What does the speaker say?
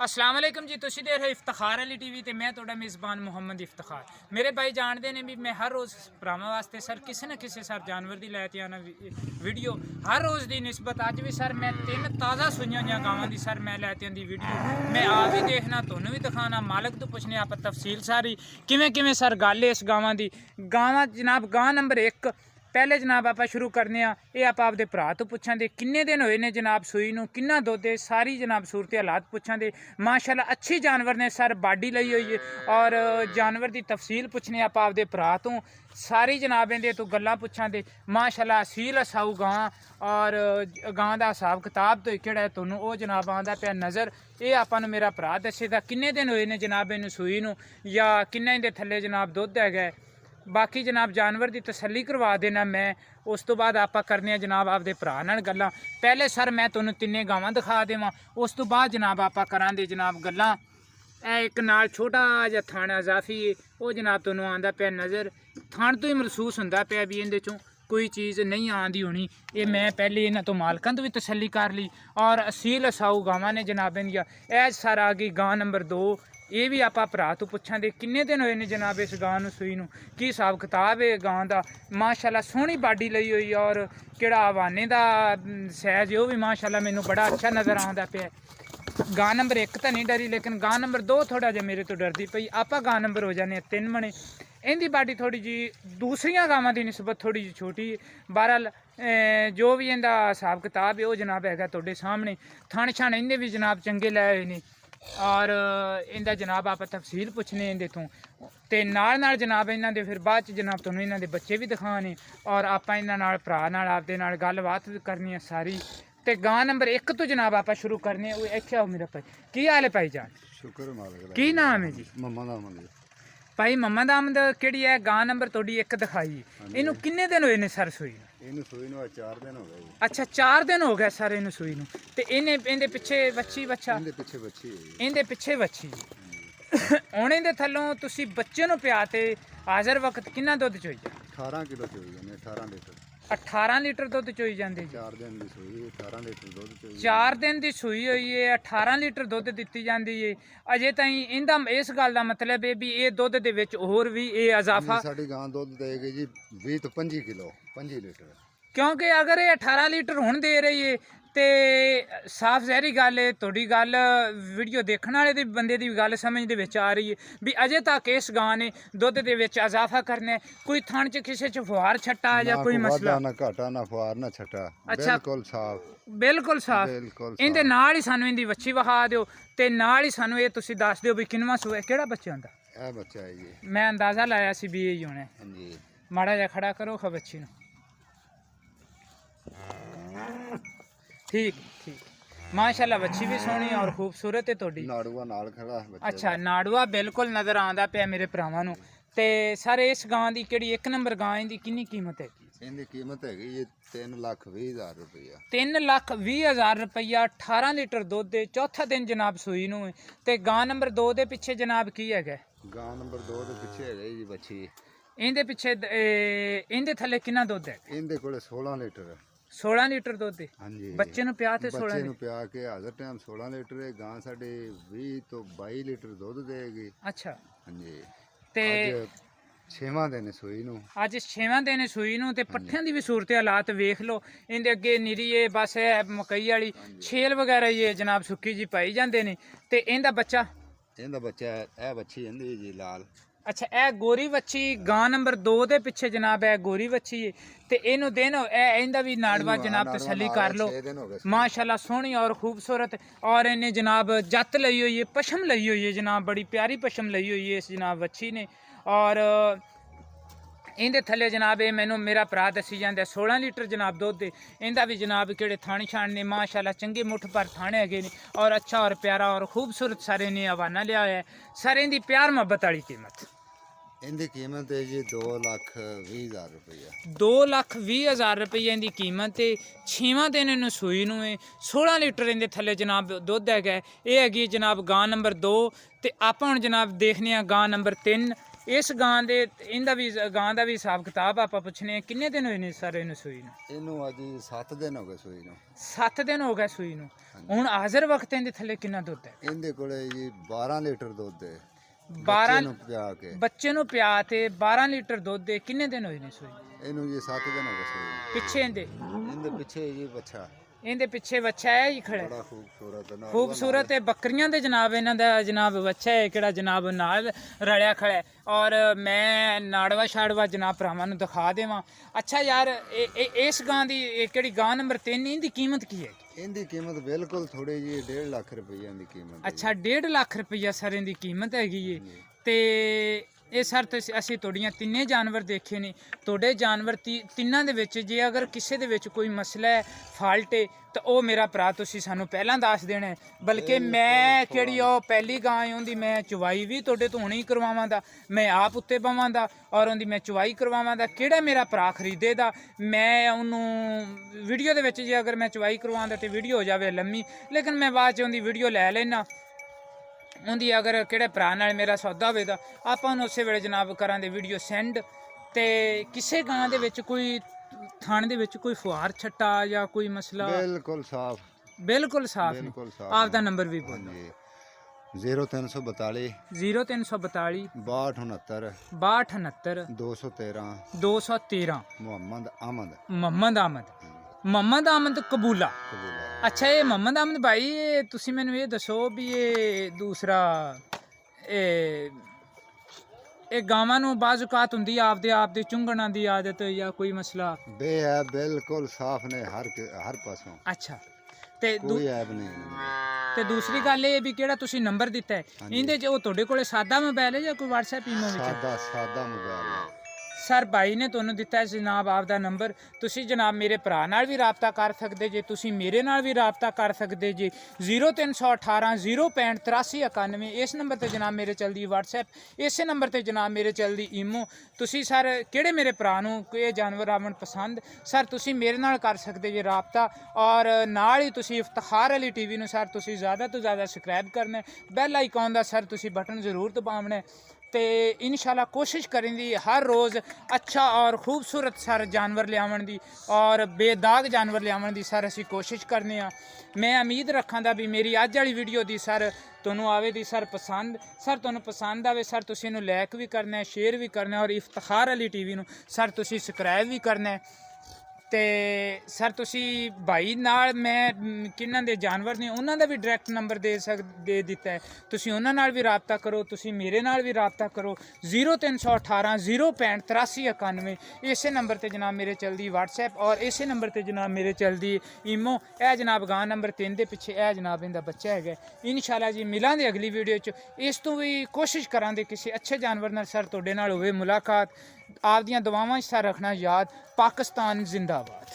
अस्सलाम वालेकुम जी, तुसी देख रहे इफ्तिखार अली टीवी ते मैं तुहाडा मेज़बान मुहम्मद इफ्तिखार। मेरे भाई जानते ने भी मैं हर रोज़ भरावां वास्ते सर किसी न किसी सर जानवर दी लैके आना वीडियो हर रोज़ दी निस्बत। अज भी सर मैं 3 ताज़ा सूईयां होईयां गावां दी सर मैं लैके आंदी वीडियो मैं आप भी देखना, तुहानू भी दिखाना, मालक तो पुछने आप तफसील सारी किवें किवें सर गल इस गावां दी। गावां जनाब गां नंबर 1 पहले जनाब आप शुरू करने ये आप आपदे भरा तो पुछां दे किन्ने दिन होए ने जनाब सूई नूं, किन्ना दुध है, सारी जनाब सूरत हालात पुछां दे। माशाल्लाह अच्छी जानवर ने सर बाडी लई हुई है और जानवर की तफसील पुछने आप आपदे भरा तो सारी जनाब इहदे तो गल्लां पुछां दे। माशाल्लाह असील असाऊ गां और गां दा हिसाब किताब तो किहड़ा है तुहानू वो जनाब आंदा पिया नज़र। ये आपां नूं मेरा भरा दस्सेगा किन्ने दिन होए ने जनाब इहनूं सूई नूं या किन्ना इहदे थल्ले जनाब दुध हैगा। बाकी जनाब जानवर की तसल्ली करवा देना मैं, उस तो बाद आप करने जनाब आपदे भरा नाल गल्लां। पहले सर मैं तुहानू तिन्ने गावां दिखा देवां, उस तो बाद जनाब आप करांदे जनाब गल्लां। एक नाल छोटा जिहा थाना इजाफी है वो जनाब तुहानू आंदा पिया नज़र, थान तो ही महसूस हुंदा पिया भी इहदे चों कोई चीज़ नहीं आंदी होनी। ये मैं पहले इन्हां तो मालकां तो भी तसल्ली कर ली और असील असाऊ गावां ने जनाब इंदियां। ऐ सर आ गई गां नंबर 2, ये भी आप भरा तो पुछां दे किन्ने दिन होए ने जनाब इस गां नूं सूई नूं, की हिसाब किताब है गां दा। माशाल्लाह सोहनी बाडी लई हुई और किहड़ा हवाने दा सैज है वो भी माशाल्लाह मैनू बड़ा अच्छा नज़र आंदा पिया। गां नंबर 1 तो नहीं डरी लेकिन गां नंबर 2 थोड़ा जिहा मेरे तो डरदी पई। आप गां नंबर हो जाने 3 मने। इहदी बाडी थोड़ी जी दूसरियां गावां की निस्बत थोड़ी जी छोटी। बहरहाल जो भी इहदा हिसाब किताब है वो जनाब हैगा तुहाडे सामने। थण छण इहदे भी जनाब चंगे लै होए ने और इहदा जनाब आप तफसील पुछने इहदे तो ते नाल जनाब इन्हां दे फिर बाद च जनाब तुहानू इन्हां दे बच्चे भी दिखाने और आपां इन्हां नाल भरा नाल आपदे नाल गलबात भी करनी है सारी। ते गां नंबर 1 तो जनाब आप शुरू करने वो इत्थे आओ मेरा भाई, की हाल है भाई जान? शुक्र मालिक की नाम है जी? मम्मा दा मंगे भाई मोहम्मद अहमद केड़ी है गां नंबर तुहाडी 1 दिखाई, इनू किन्ने दिन होए ने सर सूई नूं? ਇਹਨੂੰ ਸੂਈ ਨੂੰ 4 ਦਿਨ ਹੋ ਗਏ ਜੀ। अच्छा 4 दिन हो गए सर इनू सूई नूं ते इहने इहदे पिछे बच्ची बच्चा ਇਹਦੇ ਪਿੱਛੇ ਬੱਚੀ ਹੈ ਜੀ। इहदे पिछे बच्ची ਹੁਣ ਇਹਦੇ ਥੱਲੋਂ ਤੁਸੀਂ ਬੱਚੇ ਨੂੰ ਪਿਆ ਤੇ ਹਾਜ਼ਰ ਵਕਤ ਕਿੰਨਾ ਦੁੱਧ ਚੋਈ ਜਾ? 18 ਕਿਲੋ ਚੋਈ ਜਾਂਦੇ 18 ਲੀਟਰ 18 ਲੀਟਰ ਦੁੱਧ ਚੋਈ ਜਾਂਦੇ ਜੀ। 4 ਦਿਨ ਦੀ ਸੂਈ 18 ਲੀਟਰ ਦੁੱਧ ਚੋਈ 4 ਦਿਨ ਦੀ ਸੂਈ ਹੋਈ ਏ, 18 ਲੀਟਰ ਦੁੱਧ ਦਿੱਤੀ ਜਾਂਦੀ ਏ। ਅਜੇ ਤਾਈਂ ਇਹਦਾ ਇਸ ਗੱਲ ਦਾ ਮਤਲਬ ਹੈ ਵੀ ਇਹ ਦੁੱਧ ਦੇ ਵਿੱਚ ਹੋਰ ਵੀ ਇਹ ਇਜ਼ਾਫਾ, ਸਾਡੀ ਗਾਂ ਦੁੱਧ ਦੇਗੀ ਜੀ 20 ਤੋਂ 25 ਕਿਲੋ 25 ਲੀਟਰ। ਕਿਉਂਕਿ ਅਗਰ ਇਹ 18 ਲੀਟਰ ਹੁਣ ਦੇ ਰਹੀ ਏ ਤੇ ਸਾਫ਼ ਜ਼ਹਿਰੀ ਗੱਲ ਹੈ ਤੁਹਾਡੀ ਗੱਲ ਵੀਡੀਓ ਦੇਖਣ ਵਾਲੇ ਦੇ ਬੰਦੇ ਦੀ ਗੱਲ ਸਮਝ ਦੇ ਵਿੱਚ ਆ ਰਹੀ ਹੈ ਵੀ ਅਜੇ ਤੱਕ ਇਸ ਗਾਂ ਨੇ ਦੁੱਧ ਦੇ ਵਿੱਚ ਇਜ਼ਾਫਾ ਕਰਨਾ, ਕੋਈ ਥਣ 'ਚ ਕਿਸੇ 'ਚ ਫੁਹਾਰ ਛੱਟਾ ਜਾਂ ਕੋਈ ਮਸਲਾ ਨਾ ਘਾਟਾ ਨਾ ਫੁਹਾਰ ਨਾ ਛੱਟਾ, ਅੱਛਾ ਬਿਲਕੁਲ ਸਾਫ਼ ਬਿਲਕੁਲ ਸਾਫ਼। ਇਹਦੇ ਨਾਲ ਹੀ ਸਾਨੂੰ ਇਹਦੀ ਵੱਛੀ ਵਿਖਾ ਦਿਓ ਤੇ ਨਾਲ ਹੀ ਸਾਨੂੰ ਇਹ ਤੁਸੀਂ ਦੱਸ ਦਿਓ ਵੀ ਕਿੰਨਵਾਂ ਸੂਆ ਕਿਹੜਾ ਬੱਚਾ ਹੁੰਦਾ। ਇਹ ਬੱਚਾ ਹੈ ਜੀ, ਮੈਂ ਅੰਦਾਜ਼ਾ ਲਾਇਆ ਸੀ ਵੀ ਇਹ ਹੀ ਹੋਣਾ। ਹਾਂਜੀ ਮਾੜਾ ਜਿਹਾ ਖੜਾ ਕਰੋ ਖਾ ਬੱਚੀ ਨੂੰ। ठीक ठीक माशाल्लाह बच्ची भी सोहनी और खूबसूरत है थोड़ी। ਨਾੜੂਆ ਨਾਲ ਖੜਾ ਬੱਚਾ। अच्छा नाड़ुआ बिल्कुल नज़र आंदा पिया मेरे भरावां नूं। ते सर इस गां दी केड़ी 1 नंबर गां दी किन्नी कीमत है? ਇਹਦੀ ਕੀਮਤ ਹੈਗੀ ਜੀ 3,20,000 ਰੁਪਇਆ। 3,20,000 रुपया। 18 लीटर दुध है, चौथा दिन जनाब सूई नूं है। ते गां नंबर 2 दे पिछे जनाब की हैगा? ਗਾਂ ਨੰਬਰ 2 ਦੇ ਪਿੱਛੇ ਹੈਗਾ ਜੀ ਬੱਚੀ। इहदे पिछे इहदे थल्ले किन्ना दुध है? ਇਹਦੇ ਕੋਲੇ 16 ਲੀਟਰ 16 लीटर दुध है। ਹਾਂਜੀ बच्चे नूं पिया ते 16 ਬੱਚੇ ਨੂੰ लीटर। ਪਿਆ ਕੇ ਹਾਜ਼ਰ ਟਾਈਮ 16 ਲੀਟਰ ਹੈ। ਗਾਂ ਸਾਡੇ 20 ਤੋਂ 22 ਲੀਟਰ ਦੁੱਧ ਦੇਗੀ। अच्छा ਹਾਂਜੀ ते ਅੱਜ 6ਵਾਂ ਦਿਨ ਸੂਈ ਨੂੰ। ਅੱਜ 6ਵਾਂ ਦਿਨ ਸੂਈ ਨੂੰ ਤੇ ਪੱਠਿਆਂ ਦੀ ਵੀ ਸੂਰਤ ਹਾਲਾਤ ਵੇਖ ਲਓ। ਇਹਦੇ ਅੱਗੇ ਨਿਰੀਏ ਬਸ ਇਹ ਮਕਈ ਵਾਲੀ ਛੇਲ ਵਗੈਰਾ ਇਹ ਜਨਾਬ ਸੁੱਕੀ ਜੀ ਪਾਈ ਜਾਂਦੇ ਨੇ। ਤੇ ਇਹਦਾ ਬੱਚਾ ਇਹਦਾ ਬੱਚਾ ਇਹ ਬੱਚੀ ਹੁੰਦੀ ਜੀ ਲਾਲ। ਅੱਛਾ ਇਹ ਗੋਰੀ ਵੱਛੀ ਗਾਂ ਨੰਬਰ 2 ਦੇ ਪਿੱਛੇ ਜਨਾਬ ਇਹ ਗੋਰੀ ਵੱਛੀ ਹੈ ਤੇ ਇਹਨੂੰ ਦਿਨ ਇਹਦਾ ਵੀ ਨਾੜਵਾ ਜਨਾਬ ਤਸੱਲੀ ਕਰ ਲਓ। 6 ਦਿਨ ਹੋ ਗਏ। माशाल्लाह सोहनी और खूबसूरत और इन्हें जनाब जत लई हुई है, पशम लई हुई है जनाब, बड़ी प्यारी पशम लई हुई है इस जनाब वच्छी ने। और इहदे थल्ले जनाब ये मैनू मेरा भरा दसी जांदा 16 लीटर जनाब दुध है। इहदा भी जनाब किहड़े थान छान ने माशाल्लाह चंगे मुठ पर थाने हैगे ने और अच्छा और प्यारा और खूबसूरत सारे ने हवाना लिया है। सर इहदी प्यार मुहब्बत वाली कीमत? ਇਹਦੀ ਕੀਮਤ ਹੈ ਜੀ 2,20,000 ਰੁਪਇਆ। 2,20,000 रुपये इहदी कीमत है। 6वां दिन इन्हू सूई नूं है। 16 लीटर इहदे थल्ले जनाब दुध हैगा। ये हैगी जनाब गां नंबर 2 ते आपां हुण जनाब देखने गां नंबर 3। ਇਸ ਗਾਂ ਦੇ ਇਹਦਾ ਵੀ ਗਾਂ ਦਾ ਵੀ ਹਿਸਾਬ ਕਿਤਾਬ ਆਪਾਂ ਪੁੱਛਣੇ ਆ, ਕਿੰਨੇ ਦਿਨ ਹੋਏ ਨੇ ਸਰ ਇਹਨੂੰ ਸੂਈ ਨੂੰ? ਇਹਨੂੰ ਅੱਜ 7 ਦਿਨ ਹੋ ਗਏ ਸੂਈ ਨੂੰ। 7 ਦਿਨ ਹੋ ਗਏ ਸੂਈ ਨੂੰ। ਹੁਣ ਹਾਜ਼ਰ ਵਕਤ ਇਹਦੇ ਥੱਲੇ ਕਿੰਨਾ ਦੁੱਧ ਹੈ? ਇਹਦੇ ਕੋਲੇ ਜੀ 12 ਲੀਟਰ ਦੁੱਧ ਹੈ। 12 ਨੂੰ ਪਿਆ ਕੇ ਬੱਚੇ ਨੂੰ ਪਿਆ ਤੇ 12 ਲੀਟਰ ਦੁੱਧ ਦੇ ਕਿੰਨੇ ਦਿਨ ਹੋਏ ਨੇ ਸੂਈ? ਇਹਨੂੰ ਜੀ 7 ਦਿਨ ਹੋ ਗਏ ਸੂਈ ਨੂੰ। ਪਿੱਛੇ ਇਹਦੇ ਪਿੱਛੇ ਜੀ ਬੱਚਾ ਇਹਦੇ ਪਿੱਛੇ ਬੱਚਾ ਹੈ ਹੀ ਖੜਾ, ਬੜਾ ਖੂਬਸੂਰਤ ਨਾਲ ਖੂਬਸੂਰਤ ਹੈ। ਬੱਕਰੀਆਂ ਦੇ ਜਨਾਬ ਇਹਨਾਂ ਦਾ ਜਨਾਬ ਬੱਚਾ ਹੈ ਕਿਹੜਾ ਜਨਾਬ ਨਾਲ ਰਲਿਆ ਖੜਾ ਹੈ। ਔਰ ਮੈਂ ਨਾੜਵਾ ਛਾੜਵਾ ਜਨਾਬ ਭਰਾਵਾਂ ਨੂੰ ਦਿਖਾ ਦੇਵਾਂ। ਅੱਛਾ ਯਾਰ ਇਸ ਗਾਂ ਦੀ ਇਹ ਕਿਹੜੀ ਗਾਂ ਨੰਬਰ 3, ਇਹਦੀ ਕੀਮਤ ਕੀ ਹੈ? ਇਹਦੀ ਕੀਮਤ ਬਿਲਕੁਲ ਥੋੜੀ ਜੀ 1.5 ਲੱਖ ਰੁਪਈਆ ਦੀ ਕੀਮਤ ਹੈ। ਅੱਛਾ 1.5 ਲੱਖ ਰੁਪਈਆ ਸਰ ਇਹਦੀ ਕੀਮਤ ਹੈਗੀ ਏ। ਤੇ ਇਹ ਸਰ ਅਸੀਂ ਤੁਹਾਡੀਆਂ ਤਿੰਨੇ ਜਾਨਵਰ ਦੇਖੇ ਨੇ। ਤੁਹਾਡੇ ਜਾਨਵਰ ਤਿੰਨਾਂ ਦੇ ਵਿੱਚ ਜੇ ਅਗਰ ਕਿਸੇ ਦੇ ਵਿੱਚ ਕੋਈ ਮਸਲਾ ਹੈ, ਫਾਲਟ ਹੈ, ਤਾਂ ਉਹ ਮੇਰਾ ਭਰਾ ਤੁਸੀਂ ਸਾਨੂੰ ਪਹਿਲਾਂ ਦੱਸ ਦੇਣਾ ਹੈ। ਬਲਕਿ ਮੈਂ ਕਿਹੜੀ ਉਹ ਪਹਿਲੀ ਗਾਂ ਉਹਦੀ ਮੈਂ ਚੁਵਾਈ ਵੀ ਤੁਹਾਡੇ ਤੋਂ ਹੁਣੇ ਹੀ ਕਰਵਾਵਾਂ ਦਾ, ਮੈਂ ਆਪ ਉੱਤੇ ਬਵਾਂ ਦਾ ਔਰ ਉਹਦੀ ਮੈਂ ਚੁਵਾਈ ਕਰਵਾਵਾਂ ਦਾ। ਕਿਹੜਾ ਮੇਰਾ ਭਰਾ ਖਰੀਦੇ ਦਾ, ਮੈਂ ਉਹਨੂੰ ਵੀਡੀਓ ਦੇ ਵਿੱਚ ਜੇ ਅਗਰ ਮੈਂ ਚੁਵਾਈ ਕਰਵਾਉਂਦਾ ਤੇ ਵੀਡੀਓ ਹੋ ਜਾਵੇ ਲੰਮੀ, ਲੇਕਿਨ ਮੈਂ ਬਾਅਦ 'ਚ ਉਹਦੀ ਵੀਡੀਓ ਲੈ ਲੈਣਾ। ਉਹਦੀ ਅਗਰ ਕਿਹੜੇ ਭਰਾ ਨਾਲ ਮੇਰਾ ਸੌਦਾ ਹੋਵੇ ਤਾਂ ਆਪਾਂ ਉਹਨੂੰ ਉਸੇ ਵੇਲੇ ਜਨਾਬ ਕਰਾਂਗੇ ਵੀਡੀਓ ਸੈਂਡ। ਤੇ ਕਿਸੇ ਗਾਂ ਦੇ ਵਿੱਚ ਕੋਈ ਥਣ ਦੇ ਵਿੱਚ ਕੋਈ ਫੁਹਾਰ ਛੱਟਾ ਜਾਂ ਕੋਈ ਮਸਲਾ? ਬਿਲਕੁਲ ਸਾਫ਼, ਬਿਲਕੁਲ ਸਾਫ਼ ਹੈ। ਬਿਲਕੁਲ ਸਾਫ਼। ਆਪ ਦਾ ਨੰਬਰ ਵੀ ਬੋਲੋ। ਹਾਂਜੀ 0342 0342 6269 6269 213 213 ਮੁਹੰਮਦ ਆਮਦ ਮੁਹੰਮਦ ਆਮਦ ਕਬੂਲਾ। ਕਬੂਲਾ। ਅੱਛਾ ਇਹ ਮੁਹੰਮਦ ਆਮਦ ਭਾਈ ਇਹ ਤੁਸੀਂ ਮੈਨੂੰ ਇਹ ਦੱਸੋ ਵੀ ਇਹ ਦੂਸਰਾ ਇਹ ਗਾਵਾਂ ਨੂੰ ਬਾਜ਼ ਔਕਾਤ ਹੁੰਦੀ ਆਪ ਦੇ ਚੁੰਗਣਾ ਦੀ ਆਦਤ ਜਾਂ ਕੋਈ ਮਸਲਾ? ਬੇ ਹੈ ਬਿਲਕੁਲ ਸਾਫ਼ ਨੇ ਹਰ ਪਾਸੋਂ। ਅੱਛਾ ਤੇ ਕੋਈ ਐਬ ਨਹੀਂ ਇਹਨਾਂ ਤੇ ਦੂਸਰੀ ਗੱਲ ਇਹ ਵੀ ਕਿਹੜਾ ਤੁਸੀਂ ਨੰਬਰ ਦਿੱਤਾ ਹੈ ਇਹਦੇ 'ਚ, ਉਹ ਤੁਹਾਡੇ ਕੋਲੇ ਸਾਦਾ ਮੋਬਾਈਲ ਹੈ ਜਾਂ ਕੋਈ WhatsApp ਈਮੋ ਦੇ। ਵਿੱਚ? ਸਾਦਾ ਮੋਬਾਈਲ ਹੈ। ਸਰ ਭਾਈ ਨੇ ਤੁਹਾਨੂੰ ਦਿੱਤਾ ਹੈ ਜਨਾਬ ਆਪਦਾ ਨੰਬਰ। ਤੁਸੀਂ ਜਨਾਬ ਮੇਰੇ ਭਰਾ ਨਾਲ ਵੀ ਰਾਬਤਾ ਕਰ ਸਕਦੇ ਜੇ, ਤੁਸੀਂ ਮੇਰੇ ਨਾਲ ਵੀ ਰਾਬਤਾ ਕਰ ਸਕਦੇ ਜੇ। 0318 065 8391 ਇਸ ਨੰਬਰ ਤੇ ਜਨਾਬ ਮੇਰੇ ਚੱਲਦੀ WhatsApp, ਇਸੇ ਨੰਬਰ ਤੇ ਜਨਾਬ ਮੇਰੇ ਚੱਲਦੀ ਈਮੋ। ਤੁਸੀਂ ਸਰ ਕਿਹੜੇ ਮੇਰੇ ਭਰਾ ਨੂੰ ਇਹ ਜਾਨਵਰ ਆਵਣ ਪਸੰਦ, ਸਰ ਤੁਸੀਂ ਮੇਰੇ ਨਾਲ ਕਰ ਸਕਦੇ ਜੇ ਰਾਬਤਾ। ਔਰ ਨਾਲ ਹੀ ਤੁਸੀਂ ਇਫਤਖਾਰ ਅਲੀ ਟੀਵੀ ਨੂੰ ਸਰ ਤੁਸੀਂ ਜ਼ਿਆਦਾ ਤੋਂ ਜ਼ਿਆਦਾ ਸਬਸਕ੍ਰਾਈਬ ਕਰਨਾ, ਬੈਲ ਆਈਕਨ ਦਾ ਸਰ ਤੁਸੀਂ ਬਟਨ ਜ਼ਰੂਰ ਦਬਾਉਣਾ। ਤੇ ਇਨਸ਼ਾਅੱਲਾ ਕੋਸ਼ਿਸ਼ ਕरेंगे हर रोज़ अच्छा और खूबसूरत सर जानवर लियावन दी और बेदाग जानवर लियावन दी सर असी कोशिश करने आ। मैं उम्मीद रखां दा भी मेरी अज वाली वीडियो दी सर तुहानूं आवे दी सर पसंद, सर तुहानूं पसंद आवे सर तुसीं इहनूं लाइक भी करना है, शेयर भी करना है और इफ्तिखार अली टीवी नूं सर तुसीं सबसक्राइब भी करना है। ਤੇ ਸਰ ਤੁਸੀਂ ਭਾਈ ਨਾਲ ਮੈਂ ਕਿਹਨਾਂ ਦੇ ਜਾਨਵਰ ਨੇ ਉਹਨਾਂ ਦਾ ਵੀ ਡਾਇਰੈਕਟ ਨੰਬਰ ਦੇ ਦਿੱਤਾ ਹੈ, ਤੁਸੀਂ ਉਹਨਾਂ ਨਾਲ ਵੀ ਰਾਬਤਾ ਕਰੋ, ਤੁਸੀਂ ਮੇਰੇ ਨਾਲ ਵੀ ਰਾਬਤਾ ਕਰੋ। 0318 065 8391 ਇਸੇ ਨੰਬਰ ਤੇ ਜਨਾਬ ਮੇਰੇ ਚੱਲਦੀ WhatsApp ਔਰ ਇਸੇ ਨੰਬਰ ਤੇ ਜਨਾਬ ਮੇਰੇ ਚੱਲਦੀ ਈਮੋ। ਇਹ ਜਨਾਬ ਗਾਂ ਨੰਬਰ 3 ਦੇ ਪਿੱਛੇ ਇਹ ਜਨਾਬ ਇਹਦਾ ਬੱਚਾ ਹੈਗਾ। ਇਨਸ਼ਾਅੱਲਾ ਜੀ ਮਿਲਾਂਗੇ ਅਗਲੀ ਵੀਡੀਓ 'ਚ। ਇਸ ਤੋਂ ਵੀ ਕੋਸ਼ਿਸ਼ ਕਰਾਂਗੇ ਕਿਸੇ ਅੱਛੇ ਜਾਨਵਰ ਨਾਲ ਸਰ ਤੁਹਾਡੇ ਨਾਲ ਹੋਵੇ ਮੁਲਾਕਾਤ। ਆਪ ਦੀਆਂ ਦੁਆਵਾਂ 'ਚ ਸਰ ਰੱਖਣਾ ਯਾਦ। ਪਾਕਿਸਤਾਨ ਜ਼ਿੰਦਾਬਾਦ।